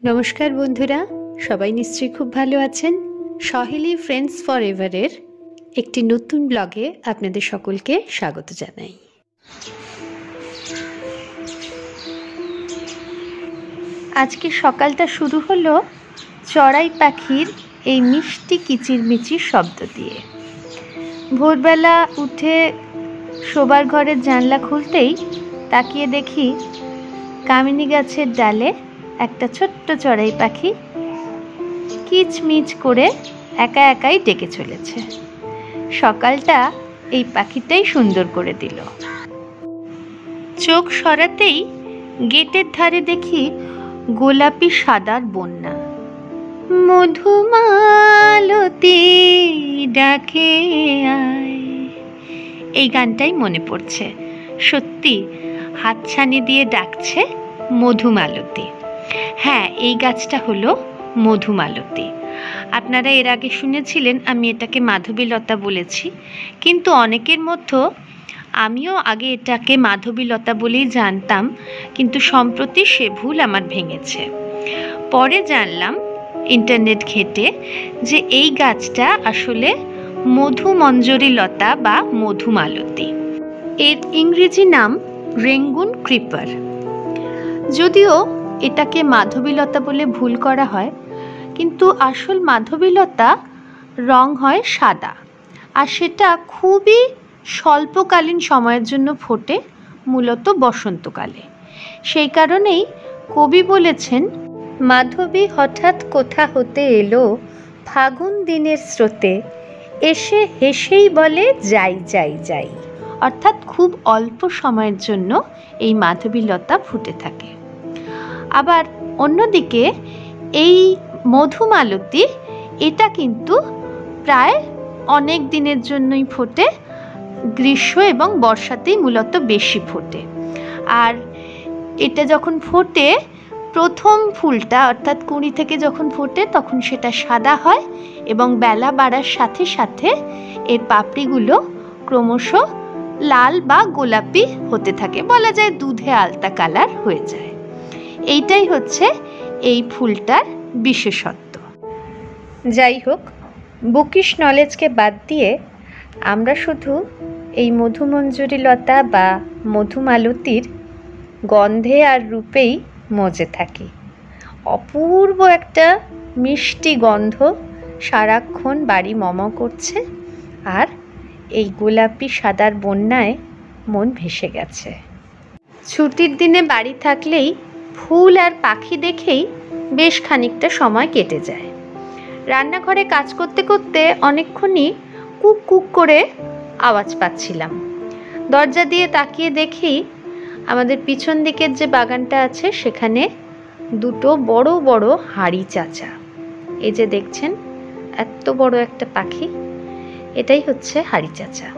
নমস্কার বন্ধুরা, সবাই নিশ্চয়ই খুব ভালো আছেন। সহেলি ফ্রেন্ডস ফর এভারের একটি নতুন ব্লগে আপনাদের সকলকে স্বাগত জানাই। আজকে সকালটা শুরু হলো চড়াই পাখির এই মিষ্টি কিচিরমিচির শব্দ দিয়ে। ভোরবেলা উঠে শোবার ঘরের জানলা খুলতেই তাকিয়ে দেখি কামিনী গাছের ডালে একটা ছোট্ট চড়াই পাখি কিচমিচ করে একা একাই ডেকে চলেছে। সকালটা এই পাখিটাই সুন্দর করে দিল। চোখ সরাতেই গেটের ধারে দেখি গোলাপি সাদার বন্যা। মধুমালতী ডাকে আয়, এই গানটাই মনে পড়ছে। সত্যি হাতছানি দিয়ে ডাকছে মধুমালতী। হ্যাঁ, এই গাছটা হলো মধুমালতী। আপনারা এর আগে শুনেছিলেন আমি এটাকে মাধবীলতা বলেছি, কিন্তু অনেকের মধ্যে আমিও আগে এটাকে মাধবীলতা বলেই জানতাম, কিন্তু সম্প্রতি সে ভুল আমার ভেঙেছে। পরে জানলাম ইন্টারনেট ঘেঁটে যে এই গাছটা আসলে মধুমঞ্জরী লতা বা মধুমালতী। এর ইংরেজি নাম রেঙ্গুন ক্রিপার। যদিও এটাকে মাধবীলতা বলে ভুল করা হয়, কিন্তু আসল মাধবীলতা রং হয় সাদা, আর সেটা খুবই স্বল্পকালীন সময়ের জন্য ফোটে, মূলত বসন্তকালে। সেই কারণেই কবি বলেছেন, মাধবী হঠাৎ কোথা হতে এলো ফাগুন দিনের স্রোতে, এসে হেসেই বলে যাই যাই যাই। অর্থাৎ খুব অল্প সময়ের জন্য এই মাধবীলতা ফুটে থাকে। আবার অন্যদিকে এই মধুমালতী এটা কিন্তু প্রায় অনেক দিনের জন্যই ফোটে, গ্রীষ্ম এবং বর্ষাতেই মূলত বেশি ফোটে। আর এটা যখন ফোটে, প্রথম ফুলটা অর্থাৎ কুঁড়ি থেকে যখন ফোটে তখন সেটা সাদা হয়, এবং বেলা বাড়ার সাথে সাথে এর পাপড়িগুলো ক্রমশ লাল বা গোলাপি হতে থাকে, বলা যায় দুধে আলতা কালার হয়ে যায়। এইটাই হচ্ছে এই ফুলটার বিশেষত্ব। যাই হোক, বুকিশ নলেজকে বাদ দিয়ে আমরা শুধু এই মধুমঞ্জরী লতা বা মধুমালতীর গন্ধে আর রূপেই মজে থাকি। অপূর্ব একটা মিষ্টি গন্ধ সারাক্ষণ বাড়ি মম করছে, আর এই গোলাপি সাদার বন্যায় মন ভেসে গেছে। ছুটির দিনে বাড়ি থাকলেই ফুল আর পাখি দেখেই বেশ খানিকটা সময় কেটে যায়। রান্নাঘরে কাজ করতে করতে অনেকক্ষণই কুক কুক করে আওয়াজ পাচ্ছিলাম। দরজা দিয়ে তাকিয়ে দেখি আমাদের পিছন দিকের যে বাগানটা আছে সেখানে দুটো বড় বড় হাঁড়ি চাচা। এই যে দেখছেন এত বড় একটা পাখি, এটাই হচ্ছে হাঁড়ি চাচা।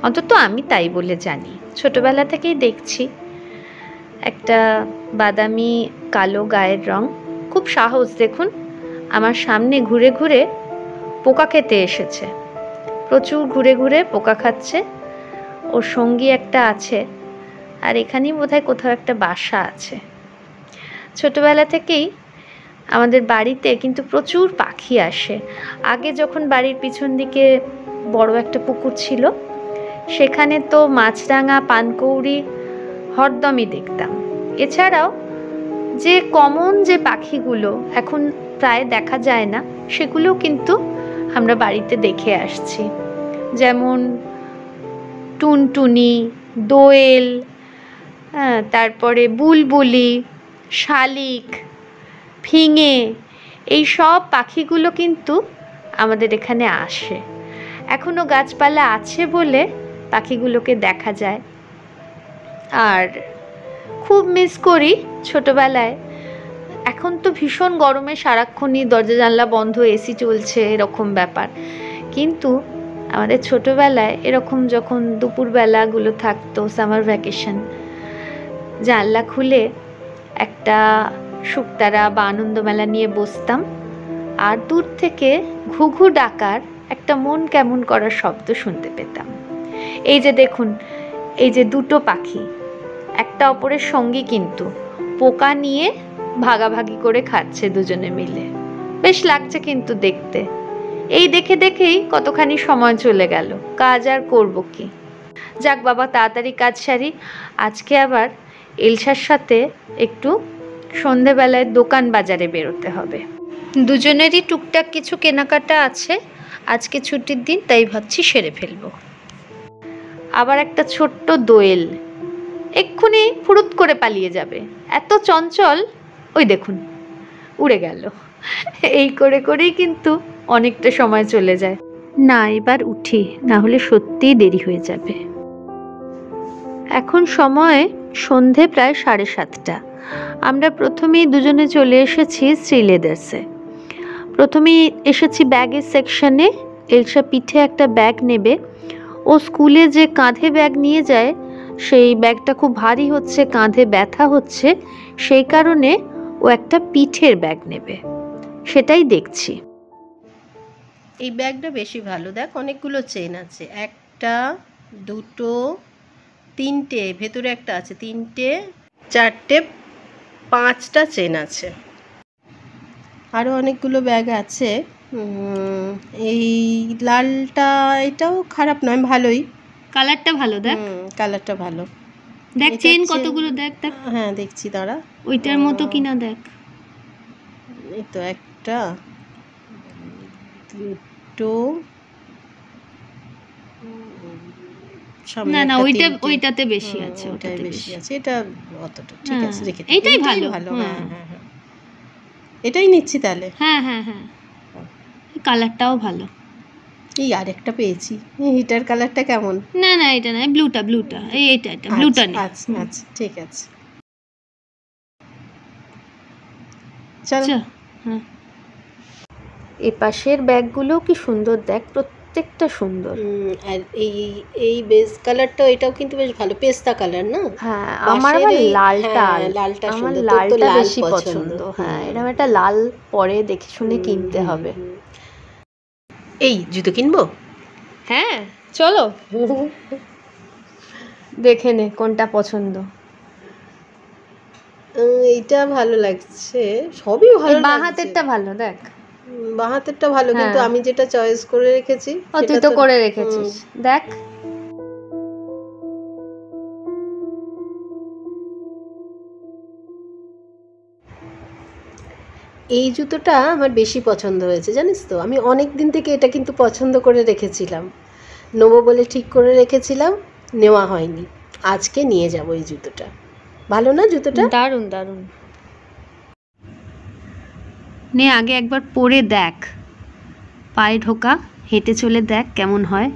অন্তত আমি তাই বলে জানি, ছোটবেলা থেকেই দেখছি। একটা বাদামি কালো গায়ের রং, খুব সাহস। দেখুন আমার সামনে ঘুরে ঘুরে পোকা খেতে এসেছে, প্রচুর ঘুরে ঘুরে পোকা খাচ্ছে। ওর সঙ্গী একটা আছে, আর এখানেই বোধহয় কোথাও একটা বাসা আছে। ছোটবেলা থেকেই আমাদের বাড়িতে কিন্তু প্রচুর পাখি আসে। আগে যখন বাড়ির পিছন দিকে বড় একটা পুকুর ছিল, সেখানে তো মাছরাঙা, পানকৌড়ি হরদমই দেখতাম। এছাড়াও যে কমন যে পাখিগুলো এখন প্রায় দেখা যায় না, সেগুলোও কিন্তু আমরা বাড়িতে দেখে আসছি। যেমন টুনটুনি, দোয়েল, তারপরে বুলবুলি, শালিক, ফিঙে, এই সব পাখিগুলো কিন্তু আমাদের এখানে আসে। এখনও গাছপালা আছে বলে পাখিগুলোকে দেখা যায়। আর খুব মিস করি ছোটবেলায়। এখন তো ভীষণ গরমে সারাক্ষণই দরজা জানলা বন্ধ, এসি চলছে, এরকম ব্যাপার। কিন্তু আমাদের ছোটবেলায় এরকম যখন দুপুরবেলাগুলো থাকতো, সামার ভ্যাকেশন, জানলা খুলে একটা শুকতারা বা আনন্দমেলা নিয়ে বসতাম, আর দূর থেকে ঘুঘু ডাকার একটা মন কেমন করার শব্দ শুনতে পেতাম। এই যে দেখুন, এই যে দুটো পাখি একটা অপরের সঙ্গী, কিন্তু পোকা নিয়ে ভাগাভাগি করে খাচ্ছে দুজনে মিলে। বেশ লাগছে কিন্তু দেখতে। এই দেখে দেখেই কতখানি সময় চলে গেল, কাজ আর করব কি। যাক বাবা, তাড়াতাড়ি কাজ সারি। আজকে আবার এলসার সাথে একটু সন্ধেবেলায় দোকান বাজারে বেরোতে হবে। দুজনেরই টুকটাক কিছু কেনাকাটা আছে, আজকে ছুটির দিন, তাই ভাবছি সেরে ফেলবো। আবার একটা ছোট্ট দোয়েল এক্ষুনি ফুরুত করে পালিয়ে যাবে, এত চঞ্চল। ওই দেখুন উড়ে গেল। এই করে করেই কিন্তু অনেকটা সময় চলে যায়। না, এবার উঠি, না হলে সত্যিই দেরি হয়ে যাবে। এখন সময় সন্ধে প্রায় 7:30। আমরা প্রথমেই দুজনে চলে এসেছি শ্রী লেদার্সে। প্রথমেই এসেছি ব্যাগের সেকশনে। এলসা পিঠে একটা ব্যাগ নেবে। ও স্কুলে যে কাঁধে ব্যাগ নিয়ে যায়, সেই ব্যাগটা খুব ভারী হচ্ছে, কাঁধে ব্যথা হচ্ছে, সেই কারণে ও একটা পিঠের ব্যাগ নেবে, সেটাই দেখছি। এই ব্যাগটা বেশি ভালো, দেখ অনেকগুলো চেন আছে, 1 2 3টে, ভেতরে একটা আছে, 3টে 4টে 5টা চেন আছে। আরও অনেকগুলো ব্যাগ আছে। এই লালটা, এটাও খারাপ নয়, ভালোই, কালারটা ভালো, দেখ কালারটা ভালো। দেখ চেন কতগুলো, দেখ দেখ। হ্যাঁ দেখছি, দাঁড়া। ওইটার মতো কিনা দেখ। এই তো 1 2 না না, ওইটাতে বেশি আছে, ওটাতে বেশি আছে, এটা অতটা ঠিক আছে, রেখে দে। এইটাই ভালো। হ্যাঁ হ্যাঁ হ্যাঁ, এটাই নিচ্ছি তাহলে। হ্যাঁ হ্যাঁ হ্যাঁ, কালারটাও ভালো। এই আরেকটা পেয়েছি, এটার কালারটা কেমন? না না, এটা না, ব্লুটা, এটা ব্লুটা নেই। আচ্ছা আচ্ছা, ঠিক আছে, চল। হ্যাঁ, এই পাশের ব্যাগগুলো কি সুন্দর, দেখ প্রত্যেকটা সুন্দর। আর এই বেস কালারটা, এটাও কিন্তু বেশ ভালো, পেস্তা কালার না? হ্যাঁ, আমার আবার লালটা, আমার লালটা বেশি পছন্দ। হ্যাঁ, এরকম একটা লাল পরে দেখে শুনে কিনতে হবে। এই জুতো কিনবো? হ্যাঁ চলো, দেখে নে কোনটা পছন্দ। এইটা ভালো লাগছে, সবই ভালো। বাঁ হাতেরটা ভালো, দেখ বাঁ হাতেরটা ভালো, কিন্তু আমি যেটা চয়েস করে রেখেছি। তুই তো করে রেখেছিস, দেখ। এই জুতোটা আমার বেশি পছন্দ হয়েছে, জানিস তো। আমি অনেক দিন থেকে এটা কিন্তু পছন্দ করে রেখেছিলাম, নেবো বলে ঠিক করে রেখেছিলাম, নেওয়া হয়নি। আজকে নিয়ে যাব এই জুতোটা। ভালো না জুতোটা? দারুণ দারুণ। নে আগে একবার পরে দেখ, পায়ে ঢোকা, হেঁটে চলে দেখ কেমন হয়।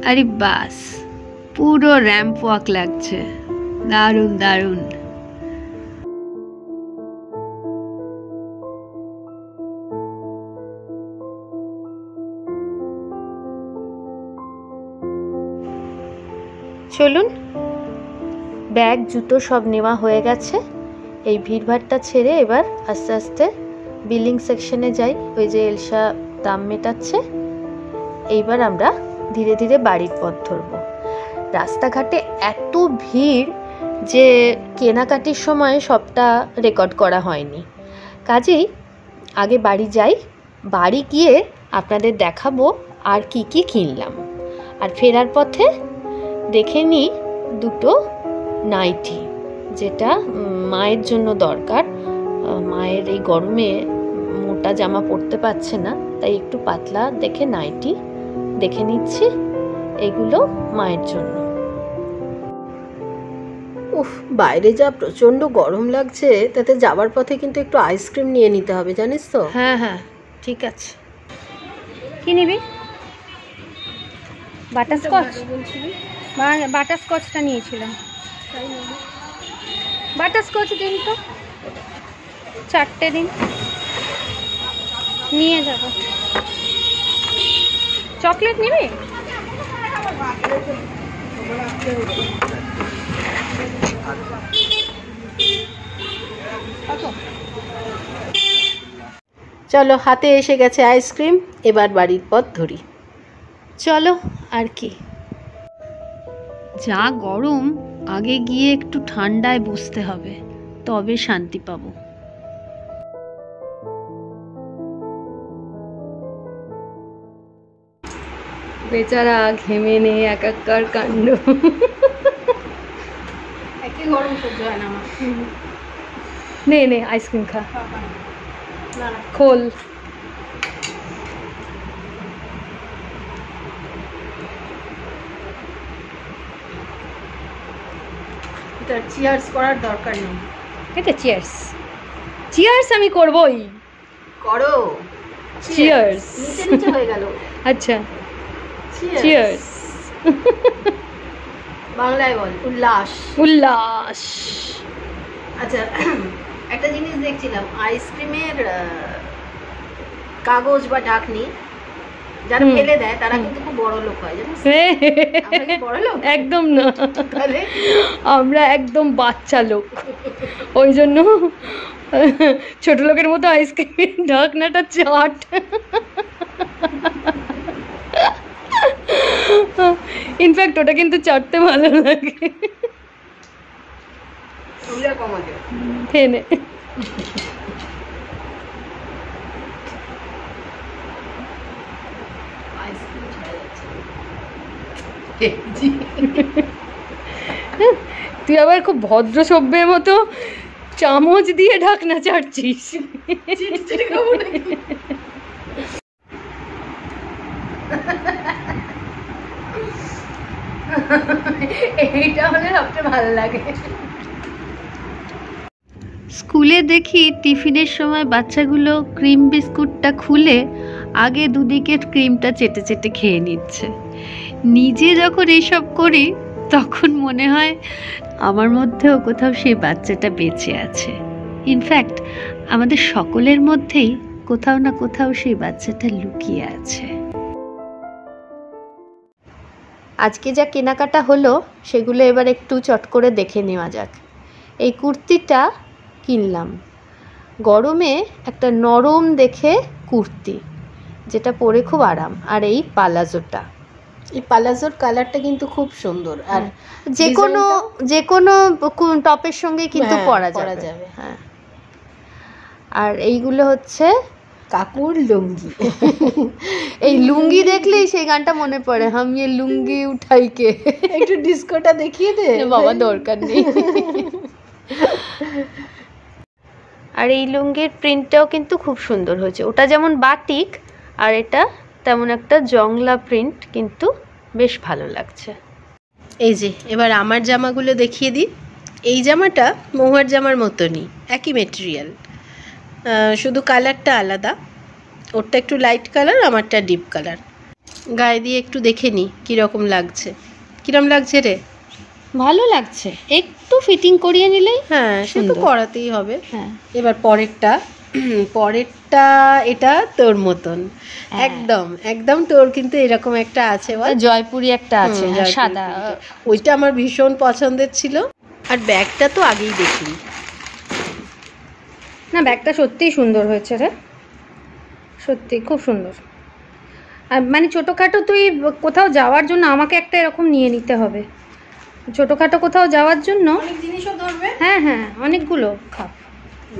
আরে বাস, পুরো র্যাম্প ওয়াক লাগছে, দারুণ দারুণ। চলুন, ব্যাগ জুতো সব নেওয়া হয়ে গেছে। এই ভিড়ভাড়টা ছেড়ে এবার আস্তে আস্তে বিলিং সেকশনে যাই। ওই যে এলসা দাম মেটাচ্ছে। এইবার আমরা ধীরে ধীরে বাড়ির পথ ধরবো। রাস্তাঘাটে এত ভিড় যে কেনাকাটির সময় সবটা রেকর্ড করা হয়নি, কাজেই আগে বাড়ি যাই। বাড়ি গিয়ে আপনাদের দেখাবো আর কি কি কিনলাম। আর ফেরার পথে দেখে নিই দুটো নাইটি, যেটা মায়ের জন্য দরকার। মায়ের এই গরমে মোটা জামা পরতে পারছে না, তাই একটু পাতলা দেখে নাইটি দেখে নিচ্ছি, এগুলো মায়ের জন্য। উফ, বাইরে যা প্রচণ্ড গরম লাগছে, তাতে যাবার পথে কিন্তু একটু আইসক্রিম নিয়ে নিতে হবে, জানিস তো। হ্যাঁ হ্যাঁ ঠিক আছে। কি নিবি? বাটারস্কচ? বাটারস্কচটা নিয়েছিলাম। বাটারস্কচ দিন তো, 4টে দিন, নিয়ে যাব। চকলেট নিবি? চলো, হাতে এসে গেছে আইসক্রিম, এবার বাড়ির পথ ধরি। চলো, আর কি, যা গরম, আগে গিয়ে একটু ঠান্ডায় বসতে হবে, তবে শান্তি পাবো। বেচারা ঘেমে নে একাকার কাণ্ড। একই গরম সহ্য হয় না আমার। নে নে আইসক্রিম খা, খোল। এটা চিয়ার্স করার দরকার নেই। এটা চিয়ার্স, চিয়ার্স আমি করবই। করো চিয়ার্স। নিচে নিচে হয়ে গেল। আচ্ছা, চিয়ার্স। বাংলায় বল উল্লাস। উল্লাস। আচ্ছা, একটা জিনিস দেখছিলাম, আইসক্রিমের কাগজ বা ঢাকনি যারা ফেলে দেয় তারা কিন্তু খুব বড় লোক হয়, জানিস? আমরা কি বড় লোক? একদম না, তাহলে আমরা একদম বাচ্চা লোক, ওই জন্য ছোট লোকের মতো আইসক্রিমের ঢাকনাটা চাট। ইনফ্যাক্ট ওটা কিন্তু চাটতে ভালো লাগে। খেয়ে নে। তুই আবার খুব ভদ্র সভ্যের মতো চামচ দিয়ে ঢাকনা চাটছিস। এইটা হলে সবচেয়ে ভালো লাগে। স্কুলে দেখি টিফিনের সময় বাচ্চাগুলো ক্রিম বিস্কুটটা খুলে আগে দুদিকে ক্রিমটা চেটে চেটে খেয়ে নিচ্ছে। নিজে যখন এইসব করি তখন মনে হয় আমার মধ্যেও কোথাও সেই বাচ্চাটা বেঁচে আছে। ইনফ্যাক্ট আমাদের সকলের মধ্যেই কোথাও না কোথাও সেই বাচ্চাটা লুকিয়ে আছে। আজকে যা কেনাকাটা হলো সেগুলো এবার একটু চট করে দেখে নেওয়া যাক। এই কুর্তিটা কিনলাম, গরমে একটা নরম দেখে কুর্তি, যেটা পরে খুব আরাম। আর এই পালাজোটা, এই পালাজোর কালারটা কিন্তু খুব সুন্দর, আর যে কোনো টপের সঙ্গে কিন্তু পরা যাবে। হ্যাঁ, আর এইগুলো হচ্ছে কাকুর লুঙ্গি। এই লুঙ্গি দেখলেই সেই গানটা মনে পড়ে, হাম ইয়ে লুঙ্গি উঠাই কে। একটু ডিস্কোটা দেখিয়ে দে বাবা, দরকার নেই। আর এই লুঙ্গির প্রিন্টটাও কিন্তু খুব সুন্দর হয়েছে। ওটা যেমন বাটিক আর এটা তেমন একটা জংলা প্রিন্ট, কিন্তু বেশ ভালো লাগছে। এই যে এবার আমার জামাগুলো দেখিয়ে দিই। এই জামাটা মহুয়ার জামার মতনই, একই মেটেরিয়াল, শুধু কালারটা আলাদা। ওরটা একটু লাইট কালার, আমারটা ডিপ কালার। গায়ে দিয়ে একটু দেখে নিই কীরকম লাগছে। কিরম লাগছে রে? ভালো লাগছে, একটু ফিটিং করিয়ে নিলেই। হ্যাঁ, সে তো করাতেই হবে। হ্যাঁ, এবার পরেরটা এটা তোর মতন, একদম একদম তোর কিন্তু এরকম একটা আছে, জয়পুরি একটা আছে সাদা, ওইটা আমার ভীষণ পছন্দের ছিল। আর ব্যাগটা তো আগেই দেখিনি। না, ব্যাগটা সত্যিই সুন্দর হয়েছে রে, সত্যি খুব সুন্দর। আর মানে ছোটোখাটো তুই কোথাও যাওয়ার জন্য আমাকে একটা এরকম নিয়ে নিতে হবে, ছোটোখাটো কোথাও যাওয়ার জন্য। অনেক জিনিসও ধরবে। হ্যাঁ হ্যাঁ, অনেকগুলো খাপ,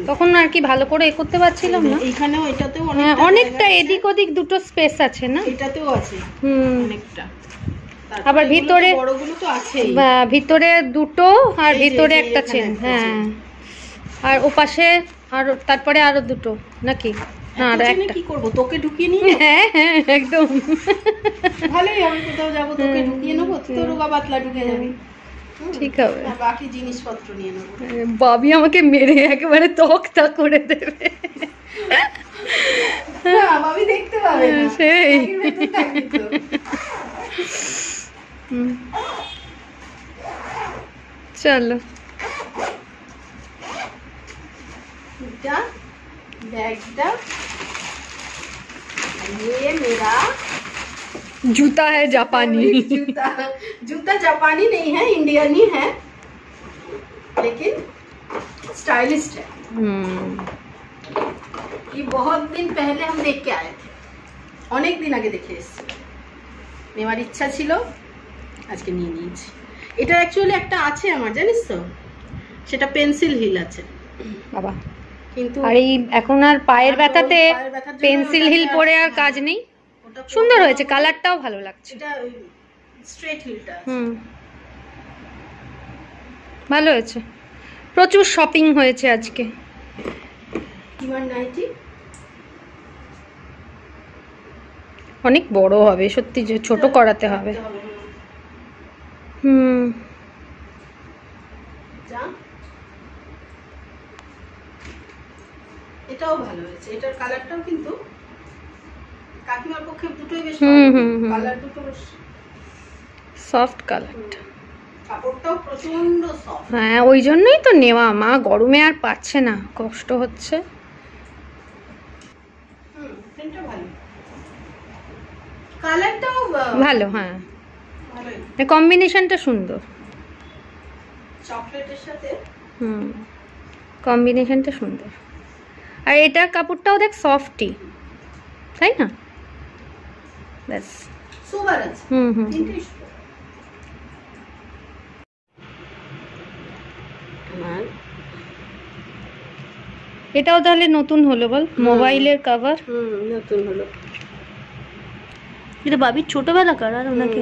তখন আর কি ভালো করে করতে পারছিলাম না। এইখানেও এটাতেও অনেকটা এদিক ওদিক দুটো স্পেস আছে না? এটাতেও আছে অনেকটা। আবার ভিতরে বড়গুলো তো আছেই, ভিতরে দুটো আর ভিতরে একটা চেন। হ্যাঁ, আর ওপাশে আর তারপরে আরো দুটো নাকি? না, আর একটা কি করব, তোকে ঢুকিয়ে নিই? হ্যাঁ হ্যাঁ, একদম ভালোই হবে। কোথাও যাবো তোকে ঢুকিয়ে নেবো, তোর রোগা পাতলা ঢুকে যাবি, ঠিক হবে। বাকি জিনিসপত্র নিয়ে নেবো। বাবি আমাকে মেরে একেবারে তক্তা করে দেবে। বাবি দেখতে পাবে না, সেই চলো। बैगटा ये मेरा जूता है जापानी। जूता जापानी नहीं है, इंडियन ही है। लेकिन स्टाइलिस्ट है। ये बहुत दिन पहले हम देख के आए थे, অনেক দিন আগে দেখে এসেছি, নেওয়ার ইচ্ছা ছিল, আজকে নিয়ে নিয়েছি। এটা অ্যাকচুয়ালি একটা আছে আমার, জানিস তো, সেটা পেন্সিল হিল আছে বাবা, কিন্তু আর এই এখন আর পায়ের ব্যথাতে পেন্সিল হিল পরে আর কাজ নেই। সুন্দর হয়েছে, কালারটাও ভালো লাগছে। এটা স্ট্রেট হিলটা ভালো হয়েছে। প্রচুর শপিং হয়েছে আজকে। কিমান নাইটি অনেক বড় হবে সত্যি, যে ছোট করাতে হবে। এটাও ভালো হয়েছে, এটার কালারটাও কিন্তু কাকিমার পক্ষে দুটোই বেশ কালার, দুটো বেশ সফট কালারটা, কাপড়টাও প্রচন্ড সফট। হ্যাঁ, ওই জন্যই তো নেওয়া। মা গরমে আর পাচ্ছে না, কষ্ট হচ্ছে। প্রিন্টটা ভালো, কালারটাও ভালো। হ্যাঁ, কম্বিনেশনটা সুন্দর, চকলেটের সাথে কম্বিনেশনটা সুন্দর। আর এটার কাপড়টাও দেখ সফটই, তাই না? ব্যাস, সুপার আছে। এটাও তাহলে নতুন হলো বল, মোবাইলের কভার নতুন হলো। এটা বাবির ছোটবেলাকার, আর ওনাকে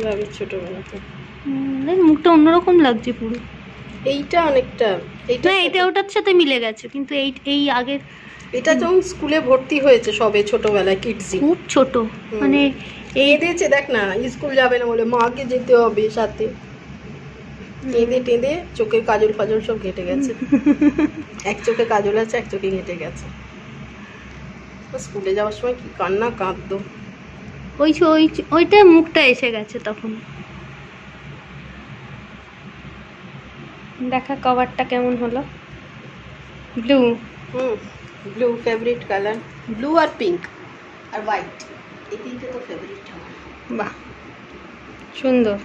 বাবির ছোটবেলাকার। মুখটা অন্যরকম লাগছে পুরো। এইটা অনেকটা, এইটা এটা ওটার সাথে মিলে গেছে, কিন্তু এই আগের, এটা যখন স্কুলে ভর্তি হয়েছে সবে ছোটবেলায়, কিডজি, খুব ছোট, মানে এই দিয়েছে দেখ না, স্কুল যাবে না বলে মাকে যেতে হবে সাথে, কেঁদে টেঁদে চোখের কাজল ফাজল সব ঘেটে গেছে। এক চোখে কাজল আছে, এক চোখে ঘেটে গেছে। স্কুলে যাওয়ার সময় কি কান্না কাঁদতো। ওইটা মুখটা এসে গেছে তখন। দেখা কভারটা কেমন হলো। Blue, blue favourite colour, blue আর পিঙ্ক আর হোয়াইট, এই তিনটে তো ফেভারিট আমার। বাহ, সুন্দর।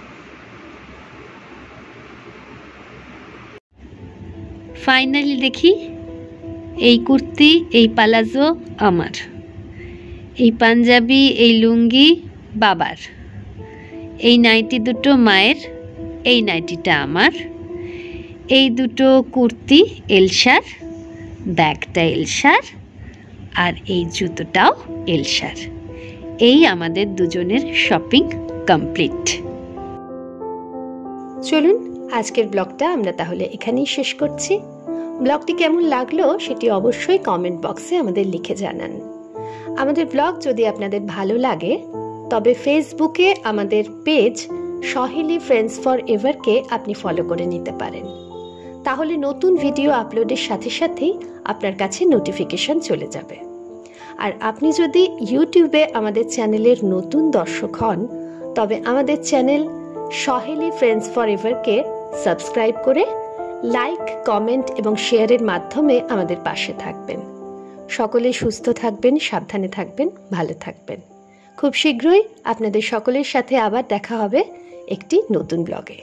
ফাইনালি দেখি, এই কুর্তি, এই পালাজো আমার, এই পাঞ্জাবি, এই লুঙ্গি বাবার, এই নাইটি দুটো মায়ের, এই নাইটিটা আমার, এই দুটো কুর্তি এলসার, ব্যাগটা এলসার, আর এই জুতোটাও এলসার। এই আমাদের দুজনের শপিং কমপ্লিট। চলুন আজকের ব্লগটা আমরা তাহলে এখানেই শেষ করছি। ব্লগটি কেমন লাগলো সেটি অবশ্যই কমেন্ট বক্সে আমাদের লিখে জানান। আমাদের ব্লগ যদি আপনাদের ভালো লাগে তবে ফেসবুকে আমাদের পেজ সহেলি ফ্রেন্ডস ফর এভারকে আপনি ফলো করে নিতে পারেন। তাহলে নতুন ভিডিও আপলোডের সাথে সাথেই আপনার কাছে নোটিফিকেশন চলে যাবে। আর আপনি যদি ইউটিউবে আমাদের চ্যানেলের নতুন দর্শক হন তবে আমাদের চ্যানেল সহেলি ফ্রেন্ডস ফর এভারকে সাবস্ক্রাইব করে লাইক, কমেন্ট এবং শেয়ারের মাধ্যমে আমাদের পাশে থাকবেন। সকলে সুস্থ থাকবেন, সাবধানে থাকবেন, ভালো থাকবেন। খুব শীঘ্রই আপনাদের সকলের সাথে আবার দেখা হবে একটি নতুন ব্লগে।